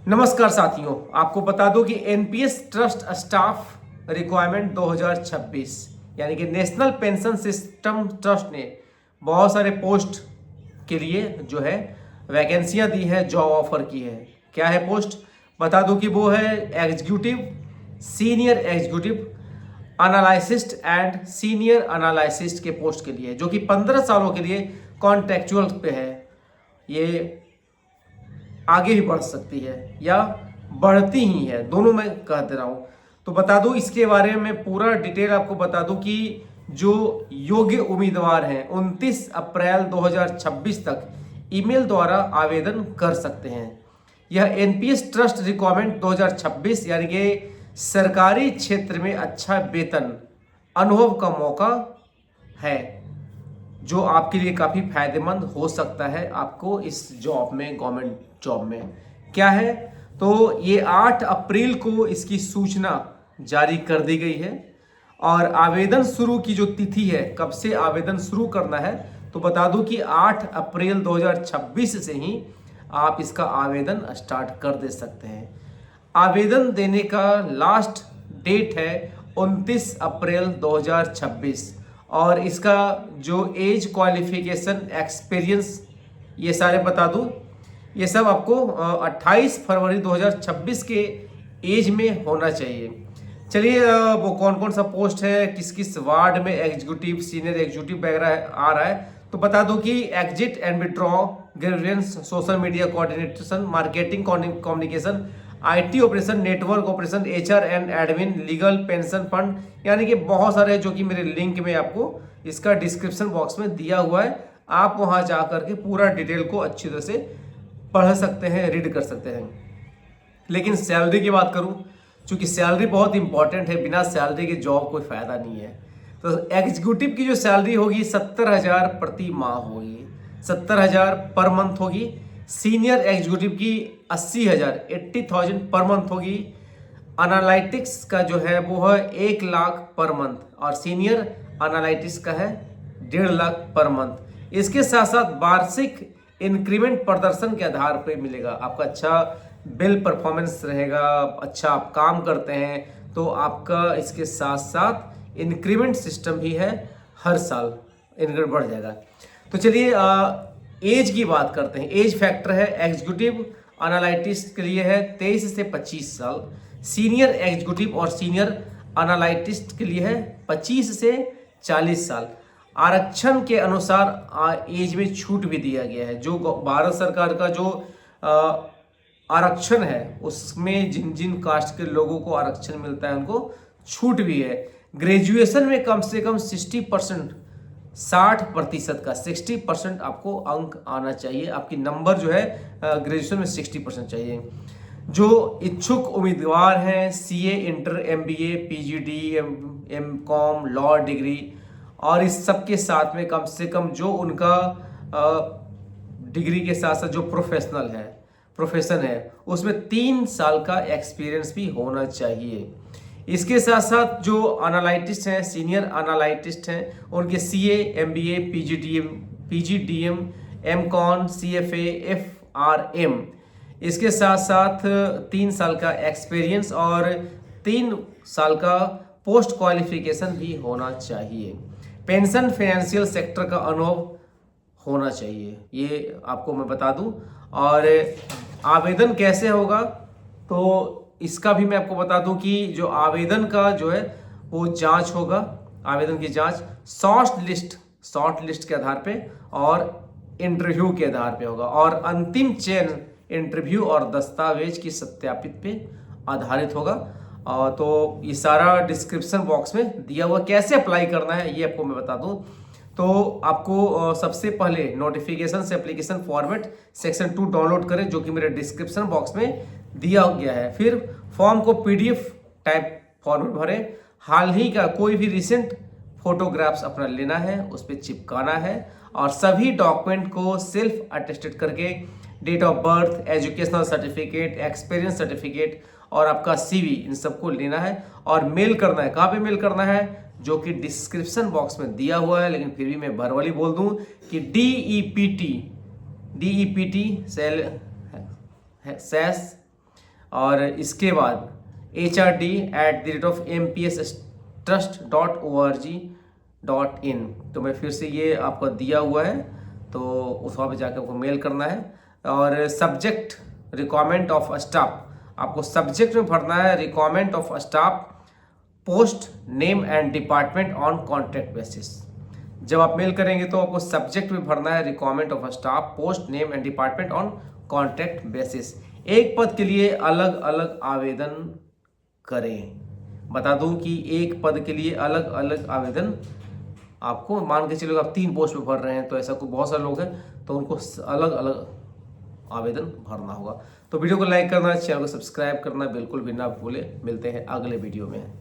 नमस्कार साथियों, आपको बता दूं कि एनपीएस ट्रस्ट स्टाफ रिक्वायरमेंट 2026 यानी कि नेशनल पेंशन सिस्टम ट्रस्ट ने बहुत सारे पोस्ट के लिए जो है वैकेंसियां दी है, जॉब ऑफर की है। क्या है पोस्ट? बता दूं कि वो है executive, senior executive analyst and senior analyst के पोस्ट के लिए, जो कि 15 सालों के लिए कॉन्ट्रेक्चुअल पे है। ये आगे भी बढ़ सकती है या बढ़ती ही है, दोनों मैं कह दे रहा हूँ। तो बता दूं इसके बारे में पूरा डिटेल आपको बता दूं कि जो योग्य उम्मीदवार हैं 29 अप्रैल 2026 तक ईमेल द्वारा आवेदन कर सकते हैं। यह एनपीएस ट्रस्ट रिक्वायरमेंट 2026 यानी कि सरकारी क्षेत्र में अच्छा वेतन, अनुभव का मौका है, जो आपके लिए काफ़ी फायदेमंद हो सकता है आपको इस जॉब में, गवर्नमेंट जॉब में। क्या है? तो ये 8 अप्रैल को इसकी सूचना जारी कर दी गई है और आवेदन शुरू की जो तिथि है, कब से आवेदन शुरू करना है, तो बता दूं कि 8 अप्रैल 2026 से ही आप इसका आवेदन स्टार्ट कर दे सकते हैं। आवेदन देने का लास्ट डेट है 29 अप्रैल 2026 और इसका जो एज, क्वालिफिकेशन, एक्सपीरियंस, ये सारे बता दूं, ये सब आपको 28 फरवरी 2026 के एज में होना चाहिए। चलिए, वो कौन कौन सा पोस्ट है, किस किस वार्ड में एग्जीक्यूटिव, सीनियर एग्जीक्यूटिव वगैरह आ रहा है, तो बता दूं कि exit and withdraw, grievance, social media coordination, marketing communication, IT operation, network operation, HR and admin, legal, pension fund, यानी कि बहुत सारे, जो कि मेरे लिंक में आपको इसका डिस्क्रिप्शन बॉक्स में दिया हुआ है। आप वहां जा करके पूरा डिटेल को अच्छी तरह से पढ़ सकते हैं, रीड कर सकते हैं। लेकिन सैलरी की बात करूं, चूंकि सैलरी बहुत इंपॉर्टेंट है, बिना सैलरी के जॉब कोई फायदा नहीं है। तो एग्जीक्यूटिव की जो सैलरी होगी 70,000 प्रति माह होगी, 70,000 पर मंथ होगी। सीनियर एग्जीक्यूटिव की 80,000, 80,000 पर मंथ होगी। एनालिटिक्स का जो है वो है 1 लाख पर मंथ और सीनियर एनालिटिक्स का है 1.5 लाख पर मंथ। इसके साथ साथ वार्षिक इंक्रीमेंट प्रदर्शन के आधार पर मिलेगा। आपका अच्छा बिल परफॉर्मेंस रहेगा, अच्छा आप काम करते हैं तो आपका इसके साथ साथ इंक्रीमेंट सिस्टम भी है, हर साल इंक्रीमेंट बढ़ जाएगा। तो चलिए एज की बात करते हैं। एज फैक्टर है, एग्जीक्यूटिव एनालिटिस्ट के लिए है 23 से 25 साल, सीनियर एग्जीक्यूटिव और सीनियर एनालिटिस्ट के लिए है 25 से 40 साल। आरक्षण के अनुसार एज में छूट भी दिया गया है। जो भारत सरकार का जो आरक्षण है उसमें जिन जिन कास्ट के लोगों को आरक्षण मिलता है उनको छूट भी है। ग्रेजुएशन में कम से कम 60%, 60% का 60% आपको अंक आना चाहिए। आपकी नंबर जो है ग्रेजुएशन में 60% चाहिए। जो इच्छुक उम्मीदवार हैं CA, inter, MBA, PGD, MCom, law degree और इस सब के साथ में कम से कम जो उनका डिग्री के साथ साथ जो प्रोफेशन है उसमें 3 साल का एक्सपीरियंस भी होना चाहिए। इसके साथ साथ जो एनालिटिस्ट हैं, सीनियर एनालिटिस्ट हैं, उनके CA, MBA, PGDM, एमकॉन, CFA, FRM, इसके साथ साथ 3 साल का एक्सपीरियंस और 3 साल का पोस्ट क्वालिफिकेशन भी होना चाहिए। पेंशन फाइनेंशियल सेक्टर का अनुभव होना चाहिए, ये आपको मैं बता दूं। और आवेदन कैसे होगा तो इसका भी मैं आपको बता दूं कि जो आवेदन का जो है वो जांच होगा, आवेदन की जांच शॉर्ट लिस्ट के आधार पे और इंटरव्यू के आधार पे होगा और अंतिम चयन इंटरव्यू और दस्तावेज की सत्यापित पे आधारित होगा। तो ये सारा डिस्क्रिप्शन बॉक्स में दिया हुआ। कैसे अप्लाई करना है ये आपको मैं बता दूं। तो आपको सबसे पहले नोटिफिकेशन से एप्लीकेशन फॉर्मेट सेक्शन 2 डाउनलोड करें, जो कि मेरे डिस्क्रिप्शन बॉक्स में दिया गया है। फिर फॉर्म को पीडीएफ टाइप फॉर्मेट भरें। हाल ही का कोई भी रिसेंट फोटोग्राफ्स अपना लेना है, उस पर चिपकाना है और सभी डॉक्यूमेंट को सेल्फ अटेस्टेड करके date of birth, educational certificate, experience certificate और आपका सीवी, इन सबको लेना है और मेल करना है। कहाँ पे मेल करना है? जो कि डिस्क्रिप्शन बॉक्स में दिया हुआ है, लेकिन फिर भी मैं भरवली बोल दूं कि DEPT सेल और इसके बाद HRD@mpstrust.org.in, तो मैं फिर से ये आपको दिया हुआ है, तो उस वहाँ पे जाकर आपको मेल करना है। और सब्जेक्ट रिक्वायरमेंट ऑफ स्टाफ, आपको सब्जेक्ट में भरना है requirement of staff, post name and department on contract basis. जब आप मेल करेंगे तो आपको सब्जेक्ट में भरना है requirement of staff, post name and department on contract basis. एक पद के लिए अलग अलग आवेदन करें। बता दूं कि एक पद के लिए अलग अलग आवेदन, आपको मान के चलो आप 3 पोस्ट पे भर रहे हैं, तो ऐसा कोई बहुत सारे लोग हैं, तो उनको अलग अलग आवेदन भरना होगा। तो वीडियो को लाइक करना, चैनल को सब्सक्राइब करना बिल्कुल भी ना भूले। मिलते हैं अगले वीडियो में।